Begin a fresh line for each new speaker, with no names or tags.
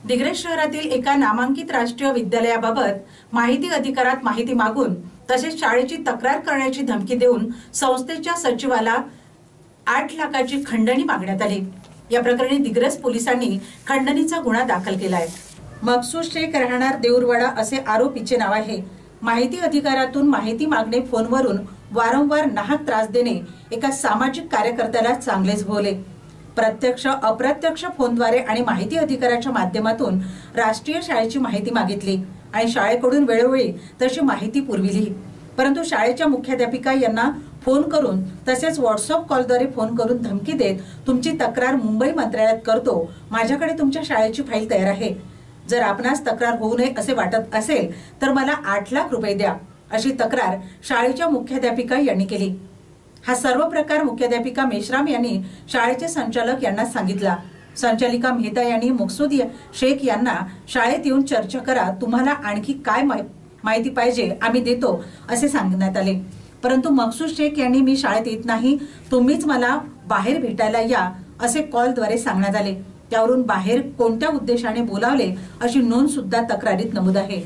दिग्रस शहरातील एका नामांकित राष्ट्रीय विद्यालयाबाबत माहिती अधिकारात माहिती मागून तसेच शाळेची तक्रार करण्याची धमकी देऊन संस्थेच्या सचिवाला 8 लाखाची खंडणी मागण्यात आली। या प्रकरणी दिग्रस पोलिसांनी खंडणीचा गुन्हा दाखल केला आहे। मकसूद शेख राहणार देऊरवाडा असे आरोपीचे नाव आहे। माहिती अधिकारातून माहिती मागणे, फोनवरून वारंवार नाहक त्रास देणे एका सामाजिक कार्यकर्त्याला चांगलेच भोवले। प्रत्यक्ष अप्रत्यक्ष फोनद्वारे आणि माहिती अधिकाराच्या माध्यमातून राष्ट्रीय शाळेची माहिती मागितली आणि शाळेकडून वेळोवेळी तशी माहिती पुरविली। परंतु शाळेच्या मुख्याध्यापिका यांना फोन करून तसेच व्हॉट्सअप कॉलद्वारे फोन करून धमकी देत तुमची तक्रार मुंबई मंत्रालयात करतो, माझ्याकडे तुमच्या शाळेची फाईल तयार आहे, जर आपणास तक्रार होऊ नये असे वाटत असेल तर मला 8 लाख रुपये द्या, अशी तक्रार शाळेच्या मुख्याध्यापिका यांनी केली। हा सर्व प्रकार मुख्याध्यापिका मेश्राम यांनी शाळेचे संचालक यांना सांगितला। संचालिका मेहता यांनी मकसूद शेख यांना शाळेत येऊन चर्चा करा, तुम्हाला आणखी काय माहिती पाहिजे आम्ही देतो असे सांगण्यात आले। परंतु मकसूद शेख यांनी मी शाळेत येत नाही, तुम्हीच मला बाहेर भेटायला या असे कॉलद्वारे सांगण्यात आले। त्यावरून बाहेर कोणत्या उद्देशाने बोलावले अशी नोंद सुद्धा तक्रारीत नमूद आहे।